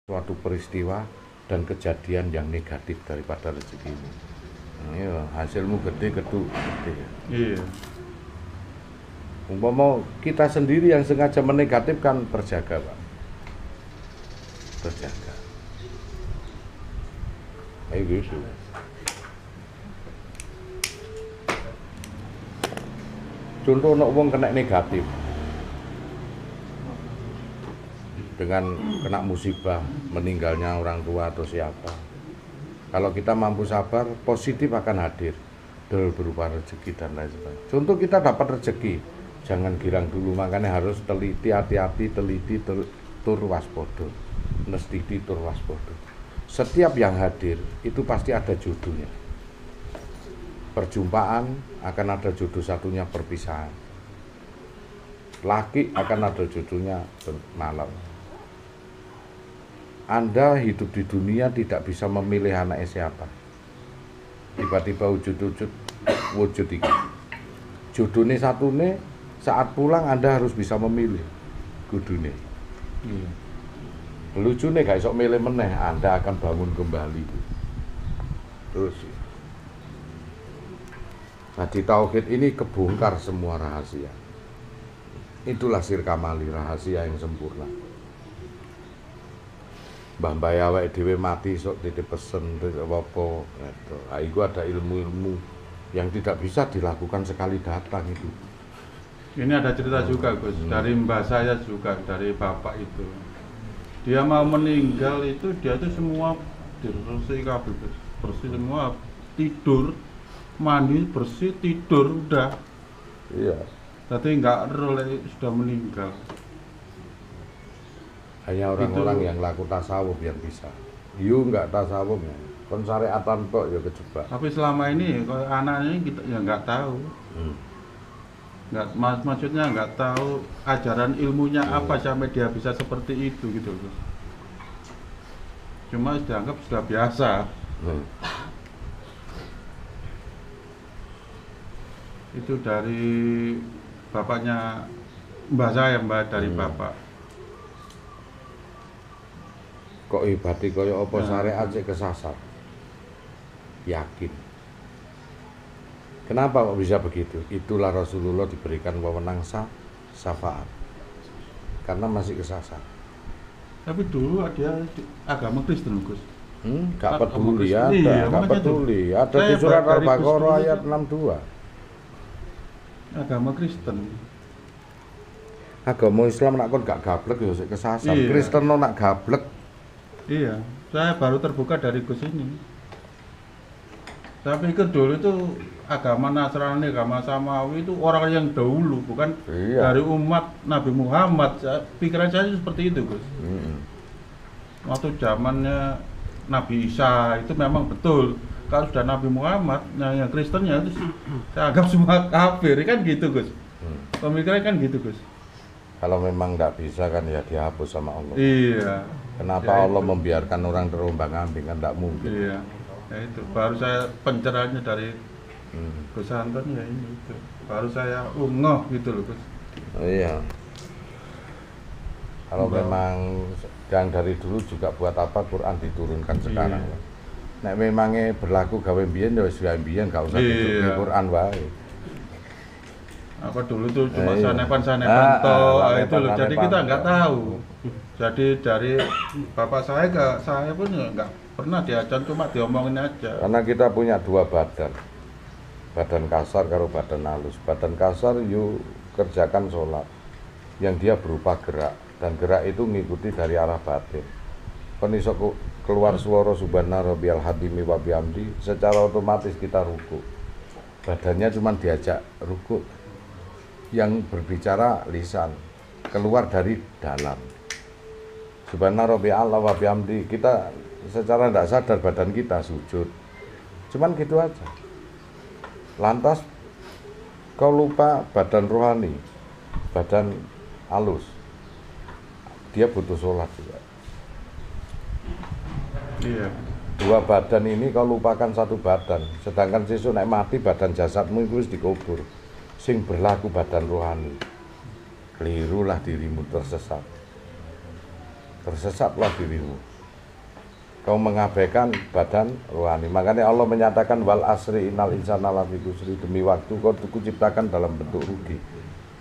suatu peristiwa dan kejadian yang negatif daripada rezekimu. Iya, hasilmu gede, gede. Iya. Umpama kita sendiri yang sengaja menegatifkan, terjaga, Pak. Terjaga. Ayo gitu. Contoh nek wong kena negatif dengan kena musibah, meninggalnya orang tua atau siapa. Kalau kita mampu sabar, positif akan hadir berupa rezeki dan lain sebagainya. Contoh kita dapat rezeki, jangan girang dulu, makanya harus teliti, hati-hati, teliti, tur waspada. Nestiti tur waspada. Setiap yang hadir itu pasti ada jodohnya. Perjumpaan akan ada jodoh satunya perpisahan. Laki akan ada jodohnya malam. Anda hidup di dunia tidak bisa memilih anaknya siapa. Tiba-tiba wujud iki. Jodohnya satune, saat pulang Anda harus bisa memilih kudune. Lucunya gak iso milih meneh, Anda akan bangun kembali. Terus. Nah, di tauhid ini kebongkar semua rahasia. Itulah sirkamali, rahasia yang sempurna. Mbah awake dhewe mati sok titip pesen apa gitu. Ah, itu ada ilmu-ilmu yang tidak bisa dilakukan sekali datang itu. Ini ada cerita juga, Gus, dari mbah saya juga, dari bapak itu. Dia mau meninggal itu, dia tuh semua bersih kabeh, bersih semua, tidur, mandi, bersih, tidur, udah. Iya. Tapi nggak rela sudah meninggal. Hanya orang-orang yang laku tasawuf yang bisa. You nggak tasawuf ya. Kon syariatan kok ya kejebak. Tapi selama ini kalau anaknya kita ya nggak tahu. Nggak, maksudnya nggak tahu ajaran ilmunya apa sampai dia bisa seperti itu gitu loh. Cuma dianggap sudah biasa. Itu dari bapaknya mbah saya, mbah dari bapak. Kok ibadi kaya apa syariat sik kesasar. Yakin. Kenapa kok bisa begitu? Itulah Rasulullah diberikan wewenang syafaat. Karena masih kesasar. Tapi dulu dia agama Kristen, Gus. Gak peduli ada, iya, gak peduli. Ada di surat Al-Baqarah ayat 62. Agama Kristen. Agama Islam nak kon gak gablek ya sik kesasar. Iya. Kristen nak gablek. Iya, saya baru terbuka dari Gus ini. Saya pikir dulu itu agama Nasrani, agama Samawi itu orang yang dahulu, bukan dari umat Nabi Muhammad. Pikiran saya seperti itu, Gus. Waktu zamannya Nabi Isa itu memang betul. Kalau sudah Nabi Muhammad, yang Kristennya itu saya anggap semua kafir, kan gitu, Gus. Pemikiran kan gitu, Gus. Kalau memang nggak bisa kan ya dihapus sama Allah. Iya. Kenapa ya Allah membiarkan orang terombang-ambing, kan nggak mungkin. Iya. Ya itu baru saya pencerahannya dari Gus Anton ya ini itu. Baru saya ngeh gitu loh, Gus. Oh, iya. Kalau memang yang dari dulu juga buat apa Quran diturunkan sekarang. Iya. Nek memangnya berlaku gawe mbiyen ya wis gawe mbiyen, gak usah di Quran wae. Apa dulu tuh cuma sanepan-sanepan toh itu loh. Jadi kita nggak tahu. Jadi dari bapak saya ke saya pun nggak pernah diajar, cuma diomongin aja. Karena kita punya dua badan. Badan kasar karo badan halus. Badan kasar yuk kerjakan sholat. Yang dia berupa gerak. Dan gerak itu ngikuti dari arah batin. Penisok keluar suara subhana rabbiyal hadimi wa bihamdi, secara otomatis kita ruku. Badannya cuma diajak ruku. Yang berbicara lisan keluar dari dalam. Subhana rabbiyal wa bihamdi, kita secara tidak sadar badan kita sujud. Cuman gitu aja. Lantas kau lupa badan rohani, badan halus. Dia butuh sholat juga. Iya. Dua badan ini kau lupakan satu badan, sedangkan sesuk nek mati badan jasadmu itu wis dikubur. Sing berlaku badan rohani. Kelirulah dirimu, tersesatlah dirimu. Kau mengabaikan badan rohani. Makanya Allah menyatakan wal asri innal insana lafi khusri, demi waktu kau diciptakan dalam bentuk rugi.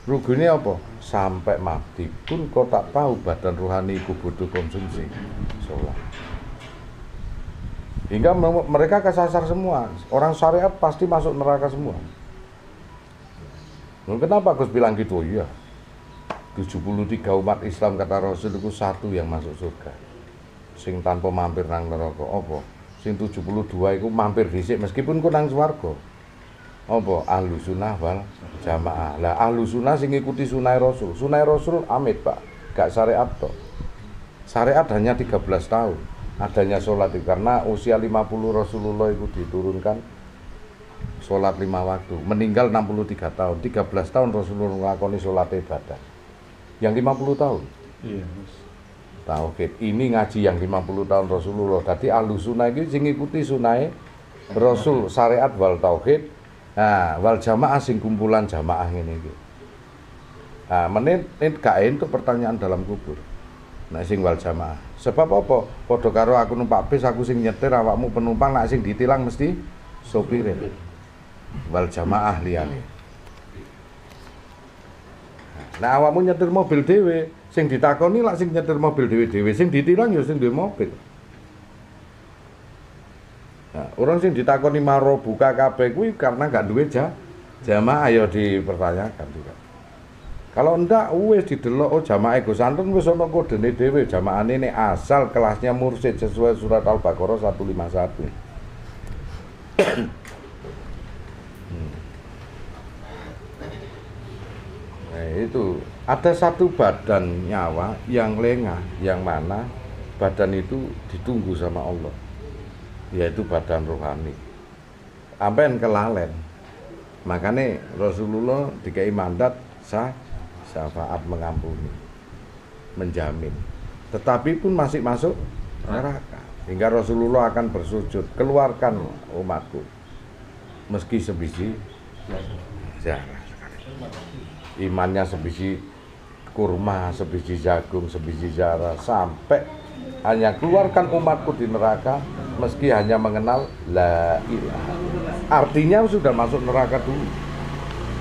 Ruginya apa? Sampai mati pun kau tak tahu badan rohani ku butuh konsumsi sholat. Hingga mereka kesasar semua. Orang syariat pasti masuk neraka semua. Kenapa Gus bilang gitu? Iya, 73 umat Islam kata Rasul itu satu yang masuk surga. Sing tanpa mampir nang neraka apa? Sing 72 iku mampir dhisik meskipun ku nang swarga. Apa? Ahlus sunnah wal jamaah. Lah ahlus sunnah sing ngikuti sunah Rasul. Sunah Rasul amit, Pak. Gak syariat toh. Syariat hanya 13 tahun. Adanya sholat itu karena usia 50 Rasulullah itu diturunkan sholat 5 waktu. Meninggal 63 tahun. 13 tahun Rasulullah ngelakoni sholat ibadah. Yang 50 tahun. Iya, Tauhid ini ngaji yang 50 tahun Rasulullah. Jadi ahlus sunnah iki sing ngikuti sunah Rasul, syariat wal tauhid. Nah, wal jamaah sing kumpulan jamaah ngene iki. Nah, menit gak entuk pertanyaan dalam kubur. Nah, sing wal jamaah. Sebab apa? Padha karo aku numpak bis, aku sing nyetir, awakmu penumpang, nek sing ditilang mesti sopire. Wal jamaah liyane. Nah, awakmu nyetir mobil dhewe, sing ditakoni lak sing nyetir mobil dhewe-dhewe, sing ditilang ya sing duwe mobil. Nah, orang sing ditakoni maro buka kabeh kuwi karena gak duwe jamaah ya dipertanyakan juga. Kalau ndak wis didelok oh jamaah Gus Anton wis ana kodene dhewe, jamaahane nek asal kelasnya mursyid sesuai surat Al-Baqarah 151. Nah, itu ada satu badan nyawa yang lengah, yang mana badan itu ditunggu sama Allah, yaitu badan rohani. Ampen kelalen. Makanya Rasulullah dikai mandat syafaat mengampuni, menjamin. Tetapi pun masih masuk neraka. Hingga Rasulullah akan bersujud, keluarkan umatku meski sebiji zarah. Imannya sebiji kurma, sebiji jagung, sebiji zarah, sampai hanya keluarkan umatku di neraka meski hanya mengenal la ilaha. Artinya sudah masuk neraka dulu.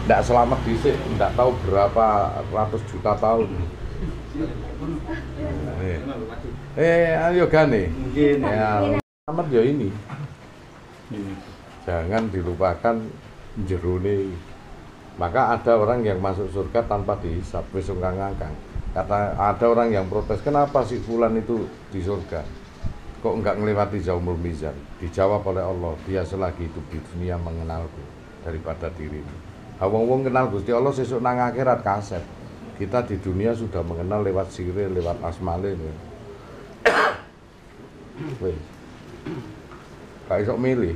Tidak selamat disik, tidak tahu berapa ratus juta tahun. Ayo gane. Ya, selamat ya ini. Jangan dilupakan jerone. Maka ada orang yang masuk surga tanpa dihisab, wis ngangkang. Kata ada orang yang protes, kenapa si fulan itu di surga? Kok enggak ngelewati Yaumul Mizan? Dijawab oleh Allah, dia selagi hidup di dunia mengenalku daripada dirimu. Wong-wong kenal Gusti Allah sesuk nang akhirat kaset. Kita di dunia sudah mengenal lewat sirih, lewat asmale. Weh. Gak iso milih.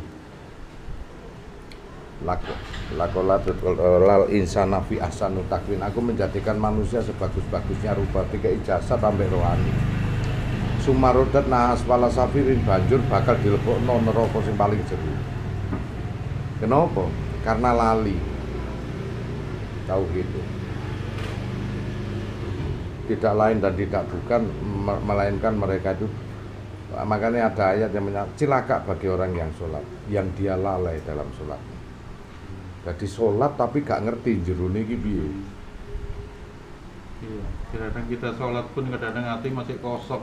Lal insana fi ahsanu takwin. Aku menjadikan manusia sebagus-bagusnya rupa, tiga ijazah sampai rohani. Sumarodat nahas pala safirin, banjur bakal dilebokno neraka sing paling jero. Kenapa? Karena lali. Tahu gitu. Tidak lain dan tidak bukan melainkan mereka itu. Makanya ada ayat yang menyatakan cilaka bagi orang yang sholat, yang dia lalai dalam sholat. Jadi sholat tapi gak ngerti jerone iki piye. Iya, kadang kita sholat pun kadang hati masih kosong.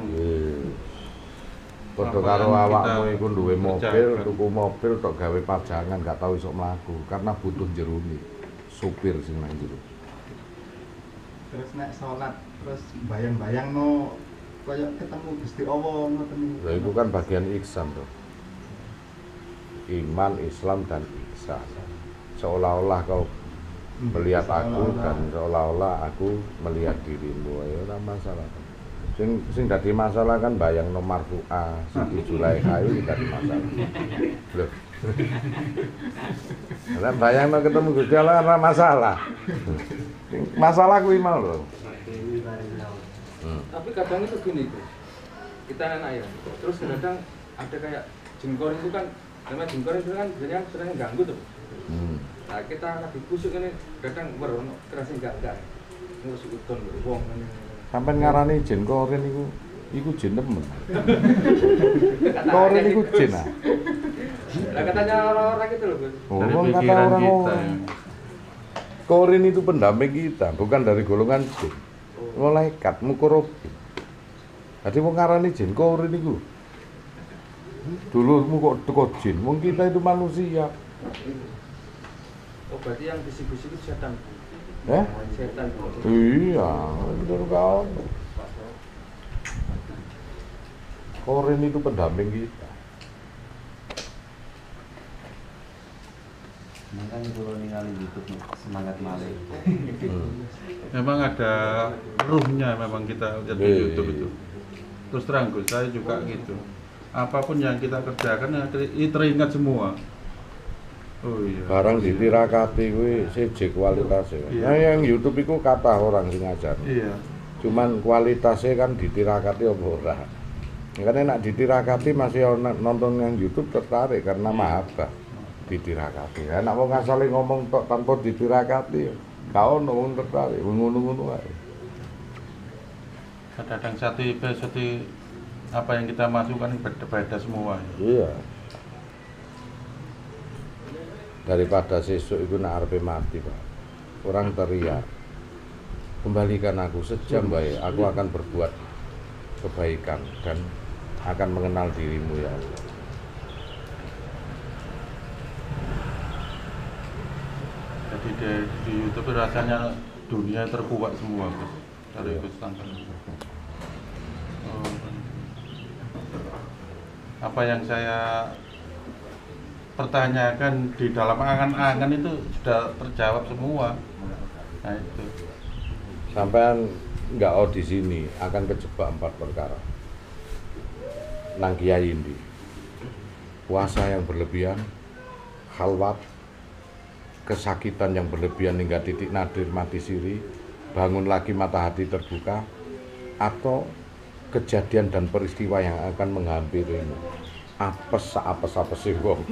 Padha karo awakmu iku duwe mobil, tuku mobil tok gawe pajangan gak tau iso mlaku karena butuh jerone. Supir sing nang jero. Terus nek sholat terus bayang-bayang no kaya ketemu Gusti Allah ngoten niku. Lah itu kan bagian ihsan tuh. Iman, Islam dan ihsan. Seolah-olah kau melihat aku dan seolah-olah aku melihat dirimu. Ya ora masalah. Sing dadi masalah kan bayang nomor marfu'ah, Siti Zulaikha itu dadi masalah. Loh. Lah bayangno ketemu Gusti Allah ora masalah. Masalah kuwi mau lho. Tapi kadang itu gini tuh. Kita anak ya. Terus kadang ada kayak jengkor itu kan, karena jengkor itu kan biasanya sering ganggu tuh. Nah, kita lagi kusuk ini kadang kerasa enggak. Ngusuk udon wong. Sampai ngarani jengkorin iku Iku jin temen. Korin iku jin ah. Lah katanya orang-orang gitu loh, Gus. Oh, Dari kata pikiran orang kita. Korin itu pendamping kita, bukan dari golongan jin. Malaikat mukorobin. Jadi wong ngarani jin korin iku. Dulurmu kok teko jin, wong kita itu manusia. Oh, berarti yang bisik-bisik itu setan. Setan. Iya, bener kau. Korin itu pendamping kita. Makanya kalau ningali YouTube semangat malih. Memang ada ruhnya memang kita lihat di YouTube itu. Terus terang Gus, saya juga gitu. Apapun yang kita kerjakan ini teringat semua. Oh iya. Barang ditirakati kuwi siji kualitasnya. Iya. Nah, yang YouTube itu kata orang sing ngajar. Iya. Cuman kualitasnya kan ditirakati apa ora. Karena nak ditirakati masih nonton yang YouTube tertarik karena mahabbah ditirakati. Ya nak wong asale ngomong tok tanpa ditirakati ya gak ono wong tertarik, ngono-ngono wae. Kadang-kadang satu episode apa yang kita masukkan beda-beda semua. Iya. Daripada sesuk itu nak arepe mati, Pak. Orang teriak. Kembalikan aku sejam baik, aku akan berbuat kebaikan dan akan mengenal dirimu ya Allah. Jadi di YouTube rasanya dunia terkuak semua Gus. Dari Gus Tangkan. Oh. Apa yang saya pertanyakan di dalam angan-angan itu sudah terjawab semua. Nah itu. Sampean nggak di sini akan kejebak 4 perkara. Nang kiai ini, puasa yang berlebihan, khalwat, kesakitan yang berlebihan hingga titik nadir mati siri, bangun lagi mata hati terbuka, atau kejadian dan peristiwa yang akan menghampirimu. Apes sih wong.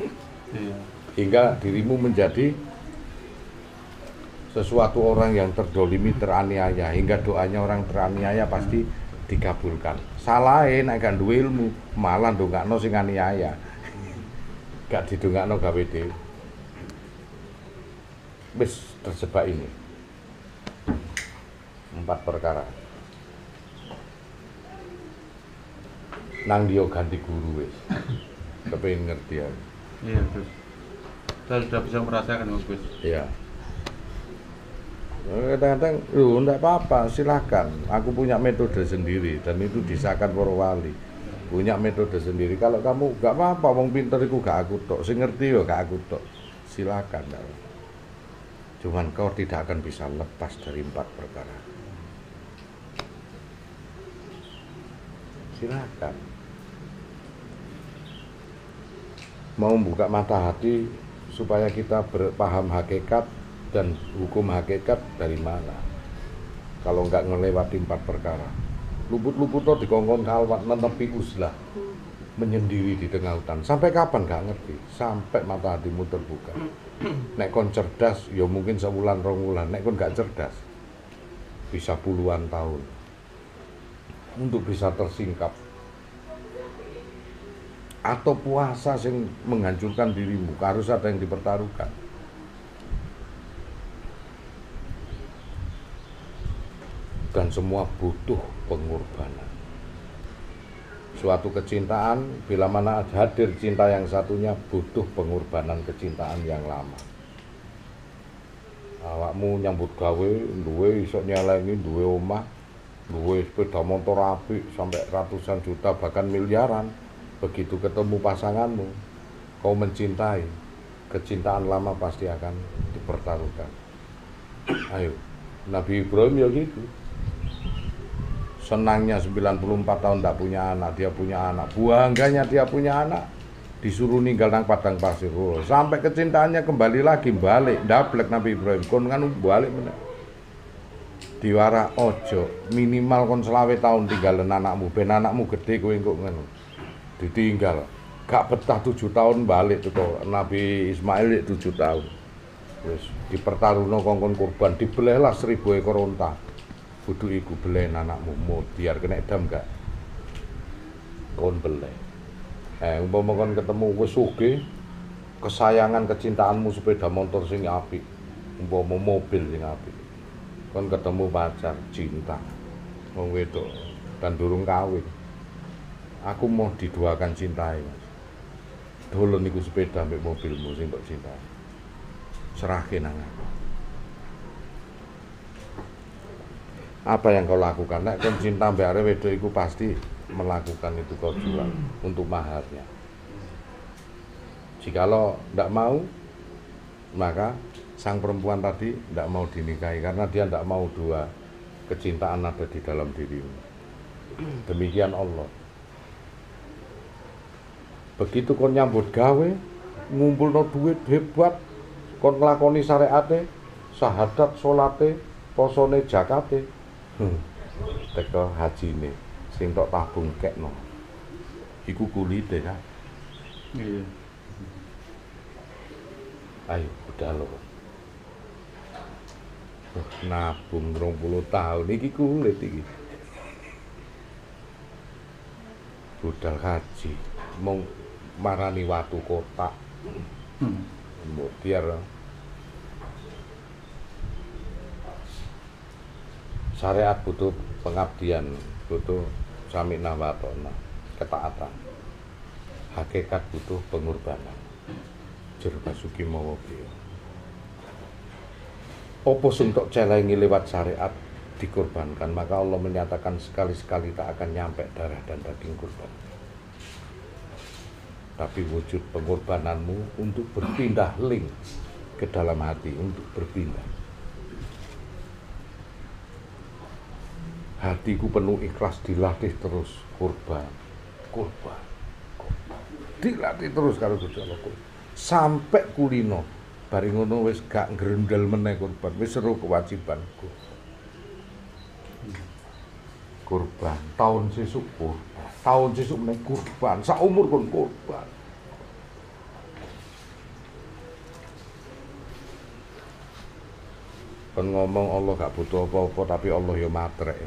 Iya. Hingga dirimu menjadi sesuatu orang yang terdolimi, teraniaya, hingga doanya orang teraniaya pasti dikabulkan. Salahin nek gak duwe ilmu, malah ndongakno sing aniaya. Gak didongakno gawe dhewe. Wis terjebak ini. 4 perkara. Nang dia ganti guru wis. Kepengin ngerti ya. Iya Gus. Saya sudah bisa merasakan Gus. Iya. Kadang-kadang, enggak apa-apa, silahkan. Aku punya metode sendiri dan itu disahkan para wali. Punya metode sendiri. Kalau kamu enggak apa-apa, wong pinter iku gak aku tok. Sing ngerti yo gak aku tok. Silakan. Cuman kau tidak akan bisa lepas dari 4 perkara. Silakan. Mau buka mata hati supaya kita berpaham hakikat dan hukum hakikat dari mana? Kalau enggak ngelewati 4 perkara, luput-luput tuh dikongkon kalwat nenepi uzlah, menyendiri di tengah hutan. Sampai kapan gak ngerti? Sampai mata hatimu terbuka. Nek kon cerdas, ya mungkin sebulan 2 bulan. Nek kon gak cerdas, bisa puluhan tahun untuk bisa tersingkap. Atau puasa yang menghancurkan dirimu, harus ada yang dipertaruhkan. Dan semua butuh pengorbanan. Suatu kecintaan, bila mana hadir cinta yang satunya, butuh pengorbanan kecintaan yang lama. Awakmu nyambut gawe, duwe iso nyelengi, duwe omah, duwe sepeda motor apik sampai ratusan juta bahkan miliaran. Begitu ketemu pasanganmu, kau mencintai, kecintaan lama pasti akan dipertaruhkan. Ayo, Nabi Ibrahim ya gitu. Senangnya 94 tahun tak punya anak, dia punya anak. Bangganya dia punya anak, disuruh ninggal nang padang pasir. Oh, sampai kecintaannya kembali lagi, balik. Dablek Nabi Ibrahim, kon kan balik meneh. Diwara ojo, minimal kon 20 tahun tinggalin anakmu, ben anakmu gede kowe engko ngono. Ditinggal. Gak betah 7 tahun balik tuh Nabi Ismail 7 tahun. Wis dipertaruhno kongkon kurban, dibelehlah 1000 ekor unta. Kudu iku belen anakmu biar kena dam gak. kon beleh. Umpama kon ketemu wis sugih, kesayangan kecintaanmu sepeda motor sing apik, umpama mobil sing apik. Kon ketemu pacar cinta. Wong wedok dan durung kawin. Aku mau diduakan cintai, Mas. Dolen iku sepeda mbek mobilmu sing tok cintai. Serahke nang aku. Apa yang kau lakukan? Nek kon cinta mbek arek wedok iku pasti melakukan itu kau jual untuk maharnya. Jikalau ndak mau, maka sang perempuan tadi ndak mau dinikahi karena dia ndak mau dua kecintaan ada di dalam dirimu. Demikian Allah. Begitu kon nyambut gawe, ngumpulno duit hebat, kon nglakoni syariate, syahadat, salate, posone, zakate. Teko hajine sing tok tabung kekno. Iku kulite kan. Iya. Ayo, udah lho. Nabung 20 tahun iki kulit iki. Budal haji mung marani watu kotak. Mbok biar syariat butuh pengabdian, butuh sami'na wa ata'na, ketaatan. Hakikat butuh pengorbanan. Jer Basuki mawa piye. Apa sing tok celengi lewat syariat dikorbankan, maka Allah menyatakan sekali-sekali tak akan nyampe darah dan daging kurban. Tapi wujud pengorbananmu untuk berpindah link ke dalam hati, untuk berpindah. Hatiku penuh ikhlas, dilatih terus kurban, kurban, kurban. Dilatih terus karo Gusti Allah. Sampai kulino, bari ngono wis gak ngrendel meneh kurban, wis seru kewajibanku. Kurban, tahun sesuk kurban, tahun sesuk meneh kurban, sak umur kon kurban. Kon ngomong Allah gak butuh apa-apa, tapi Allah ya matrek.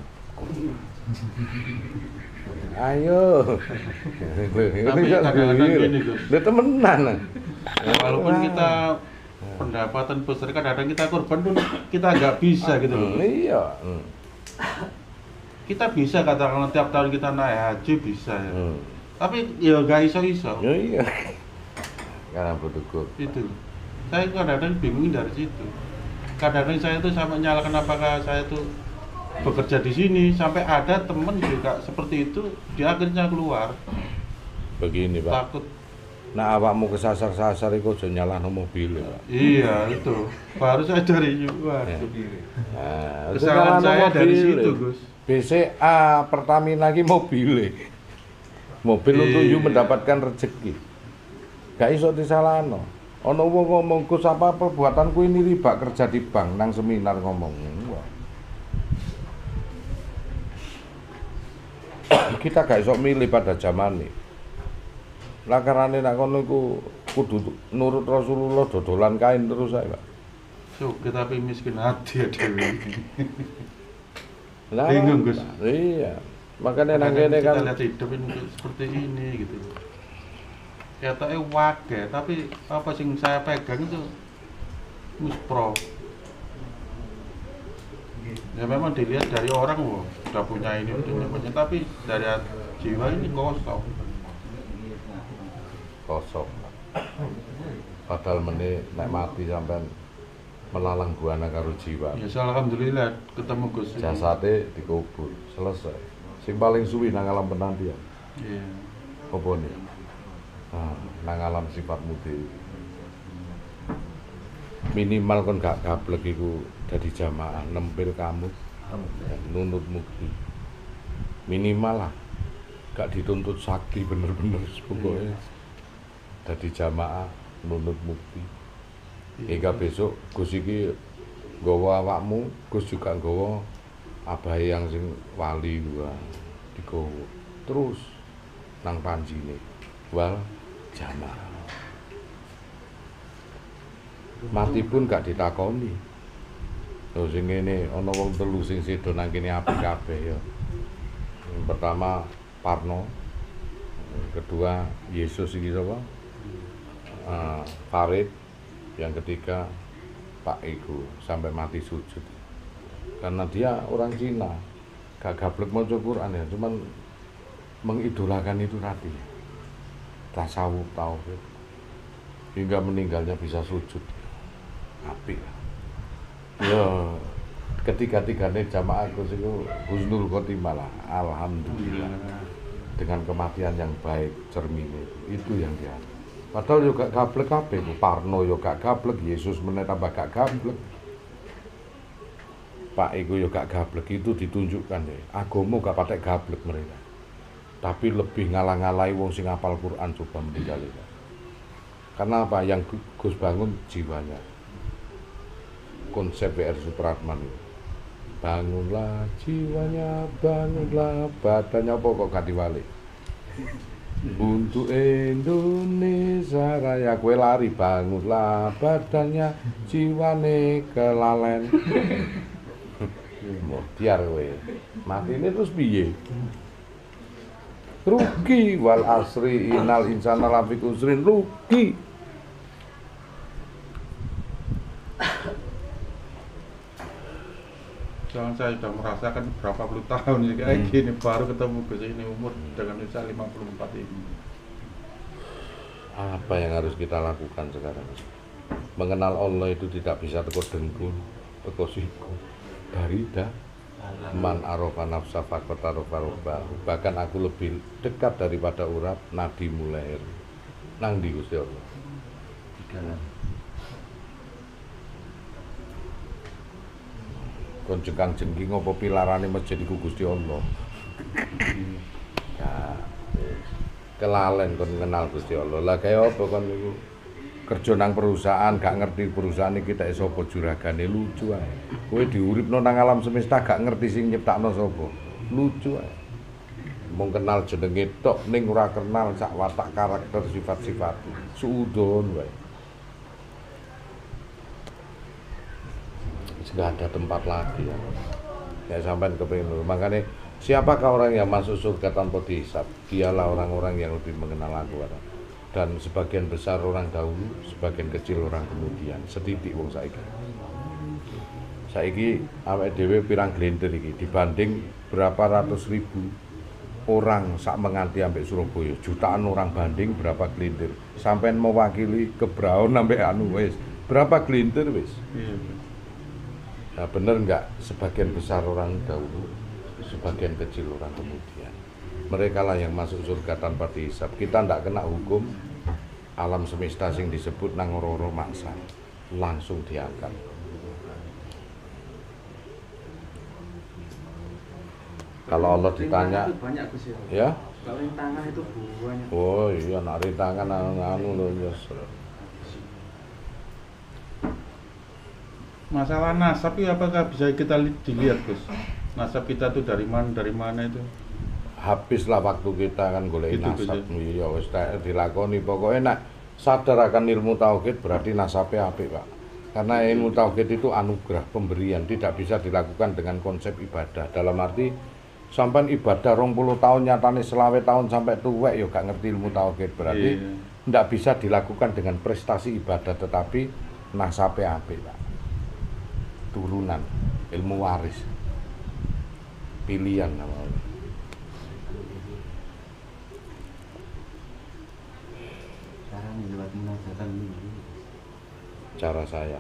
Ayo. Tapi kadang-kadang gini, Gus. Lha temenan. Walaupun kita pendapatan besar, kadang-kadang kita korban pun kita nggak bisa gitu loh. Iya. Kita bisa katakanlah tiap tahun kita naik haji bisa ya. Tapi ya nggak iso-iso. Ya iya. Karena butuh kurban. Itu. Saya kadang-kadang bingung dari situ. Kadang-kadang saya tuh sampai nyalakan apakah saya tuh bekerja di sini, sampai ada temen juga seperti itu, dia akhirnya keluar. Begini, Pak. Takut. Nah, awakmu kesasar-sasar iku aja nyalahno mobil, Pak. Iya, itu. Baru saya dari juga. Nah, Kesalahan saya dari situ, Gus. BCA Pertamina iki mobile. Mobil untuk you mendapatkan rezeki. Gak iso disalahno. Ana wong ngomong, "Gus, apa perbuatanku ini riba kerja di bank?" Nang seminar ngomong. Kita gak iso milih pada zaman ini. Lah karane nek kono iku kudu nurut Rasulullah, dodolan kain terus ae, Pak. Kita tapi miskin hati ya Dewi. Lah, bingung, Gus. Iya. Makanya nang kene kita kan lihat hidup ini seperti ini gitu. Katanya wage, tapi apa sing saya pegang itu muspro. Ya memang dilihat dari orang, wah, udah punya ini, udah punya, tapi dari jiwa ini kosong. Kosong. Padahal meneh nek mati sampean melalang buana karo jiwa. Ya alhamdulillah ketemu Gus. Jasate dikubur, selesai. Sing paling suwi nang alam penantian. Iya. Apa nih? Nang alam sifatmu dhewe. Minimal kon gak gablek iku dadi jamaah nempel kamu nunut mukti. Minimal lah. Gak dituntut sakti bener-bener pokoknya. Dadi jamaah nunut mukti. Hingga besok Gus iki nggawa awakmu, Gus juga nggawa abahe yang sing wali gua digowo. Terus nang panjine wal jamaah. Mati pun gak ditakoni. Lho sing ngene ana wong telu sing sedo nang kene apik kabeh ya. Yang pertama Parno, kedua Yesus ini apa? Farid, yang ketiga Pak Igu sampai mati sujud. Karena dia orang Cina, gak gablek maca Quran ya, cuman mengidolakan itu tadi. Tasawuf tauhid. Hingga meninggalnya bisa sujud. Apik. Ya, ketiga-tiganya jamaah Gus itu husnul khotimah lah, alhamdulillah. Dengan kematian yang baik, cermin itu yang dia. Padahal yo gak gablek kabeh, Parno yo gak gablek, Yesus meneh tambah gak gablek. Pak iku yo gak gablek, itu ditunjukkan ya. Agama gak patek gablek mereka. Tapi lebih ngalah-ngalahi wong sing hafal Quran coba meninggal itu. Karena apa? Yang Gus bangun jiwanya. Konsep WR Supratman itu. Bangunlah jiwanya, bangunlah badannya, pokok gak diwali. Untuk Indonesia Raya, kue lari, bangunlah badannya, jiwane kelalen. Mau biar kue mati ini terus piye? Rugi wal asri innal insana lafi khusrin, rugi. Jangan saya sudah merasakan berapa puluh tahun ya kayak gini, baru ketemu Gus ini umur dengan usia 54 ini. Apa yang harus kita lakukan sekarang? Mengenal Allah itu tidak bisa teko dengkul, teko siku. Barida man arofa nafsa faqat arofa rabbahu. Bahkan aku lebih dekat daripada urat nadi mulai nang ndi Gusti Allah. Kon jengking apa pilarane masjid iku Gusti Allah. Ya, kelalen kon kenal Gusti Allah. Lah kaya apa kon niku kerja nang perusahaan gak ngerti perusahaan iki tak sapa juragane, lucu ae. Kowe diuripno nang alam semesta gak ngerti sing nyiptakno sapa. Lucu ae. Mung kenal jenenge tok ning ora kenal sak watak karakter sifat-sifat. Suudon wae. Nggak ada tempat lagi ya. Kayak sampean kepengin dulu. Makanya siapakah orang yang masuk surga tanpa dihisab? Dialah orang-orang yang lebih mengenal aku. Dan sebagian besar orang dahulu, sebagian kecil orang kemudian. Setitik wong saiki. Saiki awake dhewe pirang glenter iki dibanding berapa ratus ribu orang sak menganti ambek Surabaya. Jutaan orang banding berapa glenter. Sampean mewakili kebraon ambek anu wis. Berapa glenter wis? Iya. Nah bener enggak sebagian besar orang dahulu, sebagian kecil orang kemudian. Mereka lah yang masuk surga tanpa dihisab. Kita ndak kena hukum alam semesta sing disebut nang ora-ora maksa. Langsung diangkat. Kalau Allah ditanya, banyak Gus ya? Kalau rintangan itu banyak. Oh iya, nak rintangan anu lho ya. Masalah nasab itu apakah bisa kita dilihat Gus? Nasab kita tuh dari mana itu? Habislah waktu kita kan golek Gitu, nasab. Gus, Iya wis dilakoni pokoke nek sadar akan ilmu tauhid berarti nasabe apik, Pak. Karena ilmu tauhid itu anugerah pemberian, tidak bisa dilakukan dengan konsep ibadah. Dalam arti sampai ibadah 20 tahun nyatane selawe tahun sampai tuwek ya gak ngerti ilmu tauhid, berarti ndak bisa dilakukan dengan prestasi ibadah, tetapi nasabe apik, Pak. Turunan, ilmu waris, pilihan namanya. Cara lewat munajatan ini. Cara saya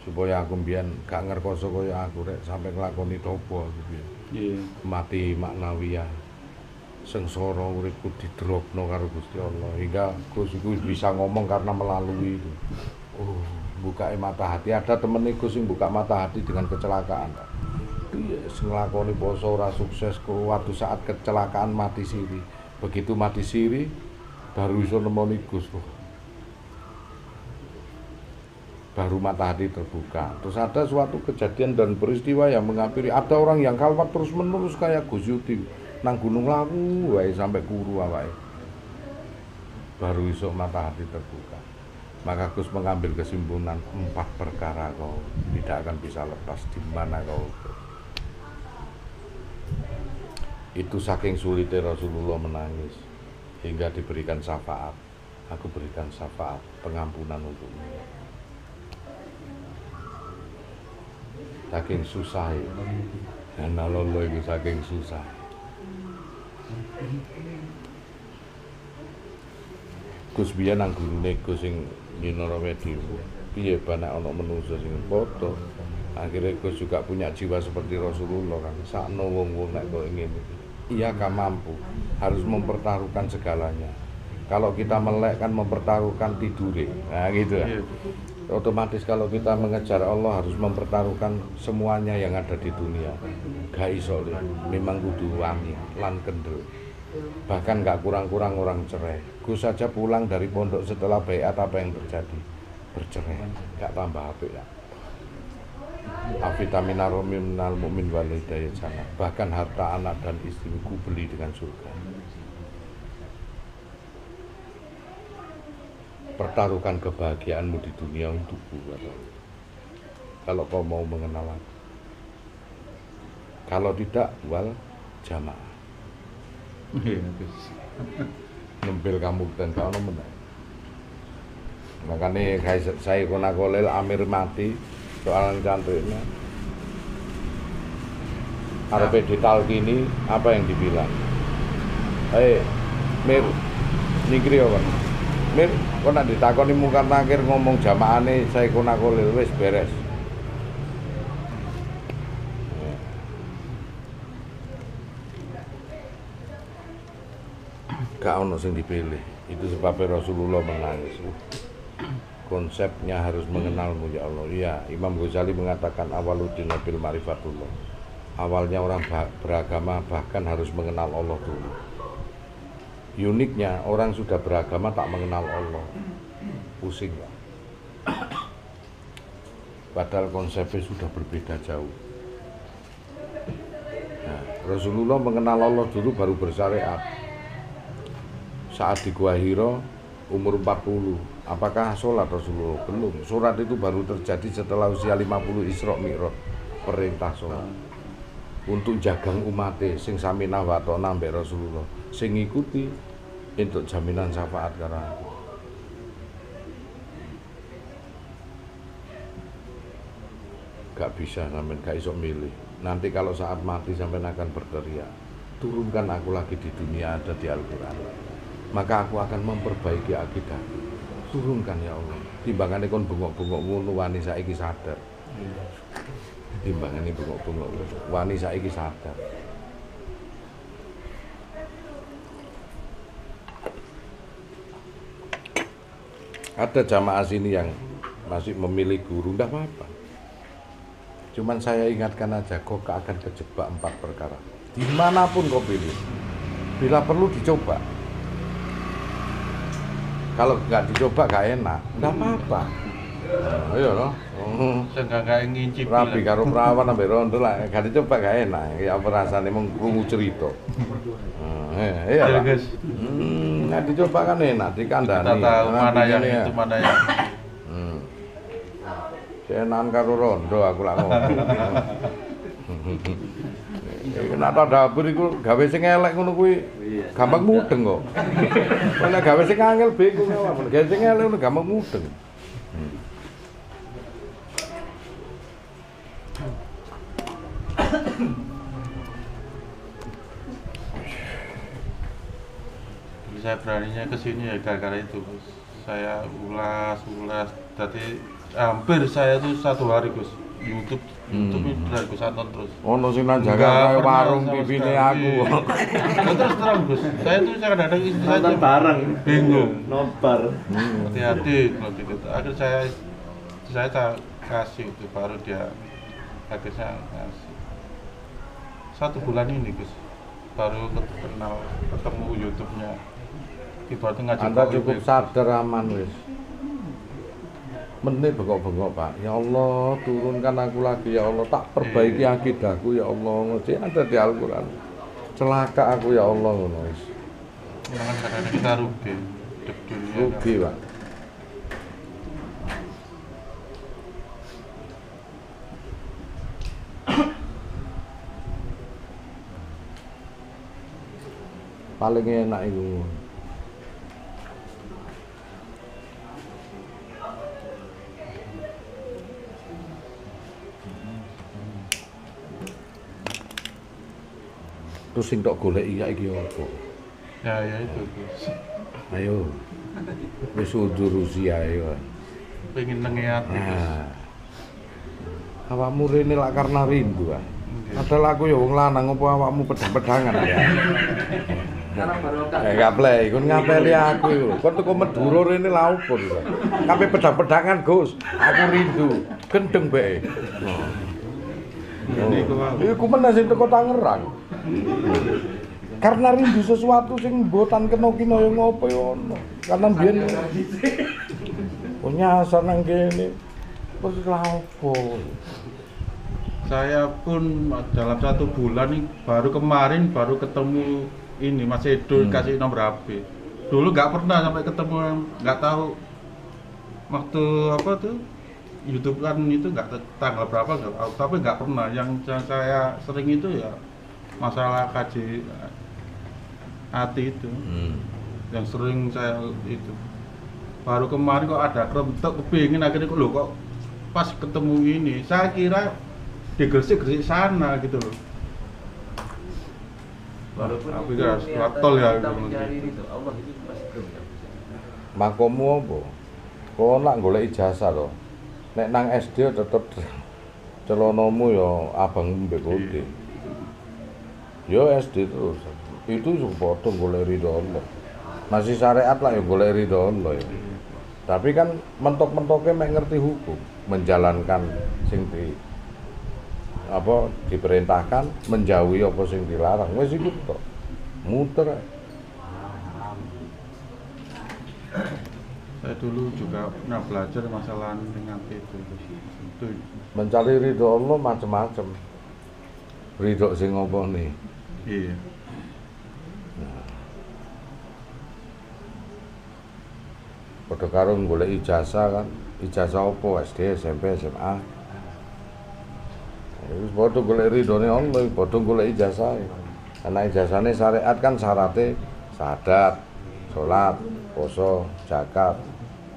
supaya aku mbiyen gak ngerkoso kaya aku rek sampai nglakoni topo aku piye. Iya. Mati maknawiyah. Sengsara uripku didropno karo Gusti Allah hingga Gus iku bisa ngomong karena melalui itu. Oh, buka mata hati. Ada temen Gus sing buka mata hati dengan kecelakaan. Dia nglakoni poso ora sukses kok waktu saat kecelakaan mati siri. Begitu mati siri baru iso nemoni Gus. Baru mata hati terbuka. Terus ada suatu kejadian dan peristiwa yang menghampiri. Ada orang yang khalwat terus menerus kayak Gus Yudi nang Gunung Lawu wae sampai kuru awake. Baru iso mata hati terbuka. Maka Gus mengambil kesimpulan 4 perkara kau tidak akan bisa lepas di mana kau. Itu saking sulitnya Rasulullah menangis hingga diberikan syafaat. Aku berikan syafaat pengampunan untukmu. Saking susah ya. Dan Allah itu saking susah. Gus biyen nang gurune Gus sing nyinara Medium. Piye banek ana menungso sing foto. Akhirnya Gus juga punya jiwa seperti Rasulullah kan. Sakno wong-wong nek kok ngene. Iya kan mampu, harus mempertaruhkan segalanya. Kalau kita melek kan mempertaruhkan tidure. Nah gitu ya. Otomatis kalau kita mengejar Allah harus mempertaruhkan semuanya yang ada di dunia. Gak iso memang kudu wangi lan kendel. Bahkan gak kurang-kurang orang cerai. Gus saja pulang dari pondok setelah baiat apa yang terjadi? Bercerai, gak tambah apik ya. Afitamina minal mu'min wal hidayah jannah. Bahkan harta anak dan istriku beli dengan surga. Pertaruhkan kebahagiaanmu di dunia untukku. Kalau kau mau mengenal aku. Kalau tidak, wal jamaah. Nempel kamu dan kau menang. Makanya saya konakolel Amir mati soalan cantiknya. Arepe ditalkini apa yang dibilang? Mir, nikri apa? Mir, kok nak ditakoni mungkar nakir ngomong jamaane saya konakolel wis beres. Gak ono sing dipilih. Itu sebabnya Rasulullah menangis. Konsepnya harus mengenalmu ya Allah. Iya, Imam Ghazali mengatakan awaludin bil ma'rifatullah. Awalnya orang beragama bahkan harus mengenal Allah dulu. Uniknya orang sudah beragama tak mengenal Allah. Pusing ya. Padahal konsepnya sudah berbeda jauh. Nah, Rasulullah mengenal Allah dulu baru bersyariat. Saat di Gua Hira umur 40. Apakah sholat Rasulullah? Belum. Sholat itu baru terjadi setelah usia 50 Isra Mi'raj. Perintah sholat. Untuk jagang umatnya sing sami nawatona mbek Rasulullah. Sing ngikuti untuk jaminan syafaat karena aku. Gak bisa sampean gak iso milih. Nanti kalau saat mati sampean akan berteriak, turunkan aku lagi di dunia ada di Al-Quran. Maka aku akan memperbaiki akidah. Turunkan ya Allah. Timbangane kon bengok-bengok ngono wani saiki sadar. Timbangane bengok-bengok wani saiki sadar. Ada jamaah sini yang masih memilih guru, enggak apa-apa. Cuman saya ingatkan aja, kau akan kejebak 4 perkara. Dimanapun kau pilih, bila perlu dicoba. Kalau nggak dicoba gak enak, nggak apa-apa. Iya loh. Saya nggak ngincip. Rabi karo perawan ambek rondo lah, gak dicoba gak enak. Ya apa rasane mung krungu cerita. Iya lah. Nggak dicoba kan enak, dikandani. Kita tahu mana yang itu, mana yang. Senan karo rondo aku lak ngomong. Nek tak dapur iku gawe sing elek ngono kuwi gampang mudeng kok. Nek gawe sing angel bingung awakmu. Gawe sing elek ngono gampang mudeng. Saya beraninya ke sini ya gara-gara itu. Saya ulas. Tadi hampir saya tuh 1 hari Gus. YouTube dari Gus Anton terus. Ono sing nang Jakarta warung pipine aku. Terus terang Gus. Saya tuh kadang-kadang istri saya bareng bingung. nobar. Hati-hati kalau gitu. Akhirnya saya kasih itu baru dia akhirnya kasih. 1 bulan ini Gus baru ketemu YouTube-nya. Ibaratnya ngaji. Anda cukup sadar aman wis. Menit bengok-bengok Pak, ya Allah turunkan aku lagi ya Allah, tak perbaiki akidahku ya Allah, ngecek ada di Al-Quran. Celaka aku ya Allah ngono wis. Jangan kadang-kadang kita rugi Pak. Paling enak iku. Terus sing tok goleki ya iki opo? Ya itu Gus. Ayo. Wis udur Rusia ayo. Pengen nengeat Nah. Awakmu rene lak karena rindu ah. Padahal aku ya wong lanang apa awakmu pedang-pedangan ya. Karena barokah. Gak play, kon ngapeli aku iku. Kon teko Madura rene lha opo to. Kabeh pedang-pedangan, Gus. Aku rindu. Gendeng bae. Iku meneh sing teko Tangerang. Karena rindu sesuatu sing mbotan kena kina ya ngopo ya ono. Karena biyen oh nyasar nang kene. Terus lha opo? Saya pun dalam 1 bulan nih baru kemarin baru ketemu ini Mas Edo kasih nomor HP. Dulu nggak pernah sampai ketemu, nggak tahu waktu apa tuh YouTube kan itu nggak tanggal berapa nggak tahu, tapi nggak pernah. Yang saya sering itu ya masalah kaji hati itu, yang sering saya itu. Baru kemarin kok ada kerentek kepingin akhirnya kok kok pas ketemu ini saya kira di Gresik sana gitu loh. Walaupun Aku itu kira niatan tol ya kita gitu. mencari itu Allah itu masih belum ya. Makomu apa? Kok nak golek ijazah to. Nek nang SD tetep celanamu ya abang mbek putih. Yo SD terus. Itu padha golek ridho Allah. Masih syariat lah ya golek ridho Allah ya. Tapi kan mentok-mentoke mek ngerti hukum, menjalankan sing diperintahkan, menjauhi apa sing dilarang. Wis iku tok. Muter. Saya dulu juga pernah belajar masalah dengan itu. Mencari ridho Allah macam-macam. Ridho sing apa nih? Iya. Padha karo golek ijazah kan. Ijazah apa? SD, SMP, SMA. Wis padha golek ridhone Allah, padha golek ijazah. Karena ijazahne syariat kan syaratnya syahadat, sholat, poso, zakat.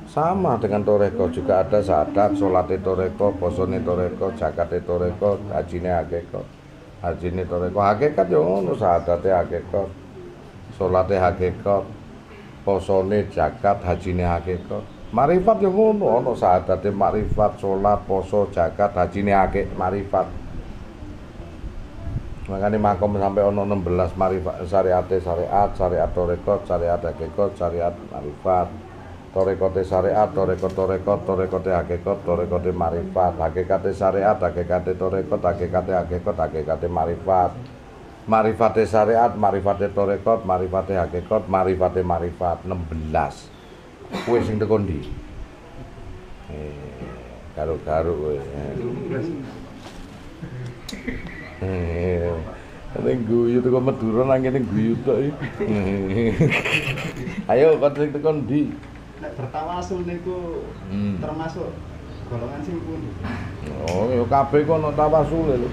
Sama dengan toreko juga ada syahadat, sholatnya toreko, posone toreko, zakatnya toreko, hajine hakikat. Hajine toreko, hakikat ya ngono, syahadatnya hakikat, sholatnya hakikat, posone zakat, hajine hakikat. Marifat ya ngono, ono syahadatnya marifat, sholat, poso, zakat, hajine hakikat, marifat. Makanya makom sampai ono 16 marifat, syariate syariat, syariat torekot, syariat hakikat, syariat marifat. Torekote syariat, torekot, torekote hakikat, torekote marifat. Hakikate syariat, hakikate torekot, hakikate hakikat, hakikate marifat. Marifate syariat, marifate torekot, marifate hakikat, marifate marifat. 16. Kowe sing teko ndi? Karo-karo kowe. Ning guyu teko Madura nang kene guyu tok iki. Ayo kon sing teko ndi? Nek bertawasul niku termasuk golongan sing pundi? Oh, ya kabeh ku ana tawasule lho.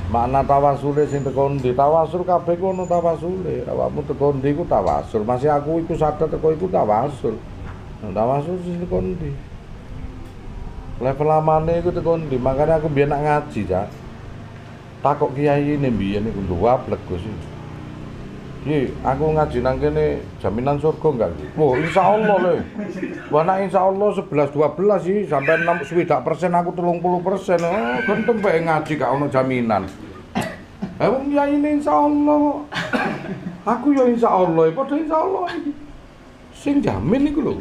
Makna tawasule sing teko ndi? Tawasul kabeh ku ana tawasule. Awakmu teko ndi ku tawasul. Masih aku iku sadar teko iku tawasul. Nah, tawasul sing teko ndi? Level amane iku teko ndi? Makane aku biyen nak ngaji, Cak. Takok kiai ini biyen iku duwablek Gus. Ki, aku ngaji nang kene jaminan surga enggak ki? Wah, insyaallah lho. Wah, nek insyaallah 11 12 sih sampai 60% aku 30%. Oh, genteng bae ngaji gak ono jaminan. Wong kiai ini insyaallah. Aku ya insyaallah, padha insyaallah iki. Sing jamin iku lho.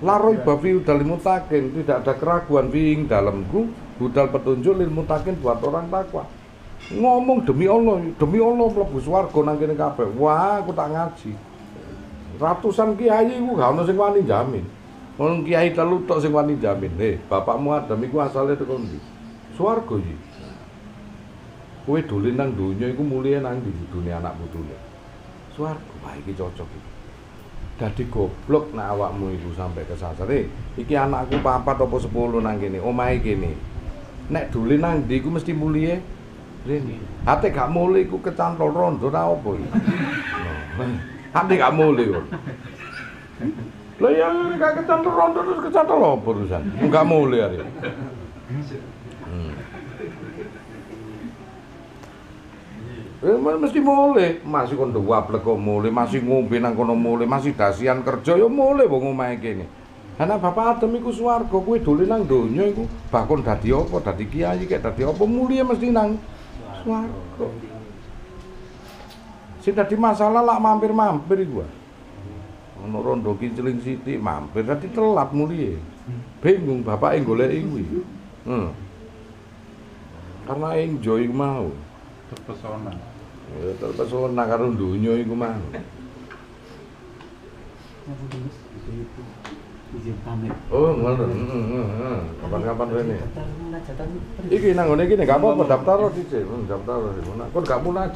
Laroi babi udal mutakin, tidak ada keraguan fiing dalamku, budal petunjuk lil mutakin buat orang takwa. Ngomong demi Allah mlebu swarga nang kene kabeh. Wah, aku tak ngaji. Ratusan kiai iku gak ono sing wani jamin. Wong kiai telu tok sing wani jamin. Bapakmu Adam iku asale teko ndi? Swarga iki. Kowe dolen nang donya iku mulih nang ndi dunia anak putune. Swarga, wah iki cocok iki. Dadi goblok nek awakmu iku sampai kesasar. Iki anakku 4 apa 10 nang kene, omahe kene. Nek dolen nang ndi iku mesti mulih Rene. Hati gak mulih iku kecantol rondo ta opo iki? Hati gak mulih kok. Lah ya gak kecantol rondo terus kecantol opo urusan? Enggak mulih ari. Mesti mulih, masih kon duwaplek kok mulih, masih ngombe nang kono mulih, masih dasian kerja ya mulih wong omahe kene. Anak Bapak Adem iku swarga, kowe dolen nang donya iku bakon dadi apa, dadi kiai kek dadi apa mulia mesti nang swarga. Sing dadi masalah lak mampir-mampir iku. Ono rondo kincling sithik mampir dadi telat mulia. Bingung bapake goleki kuwi. Karena enjoy mau. Terpesona. Ya terpesona karo donya iku mau. Izin pamit. Oh, ngono. Kapan-kapan rene. Iki nang ngene iki gak apa-apa daftar dhisik, daftar. Kok gak munajat.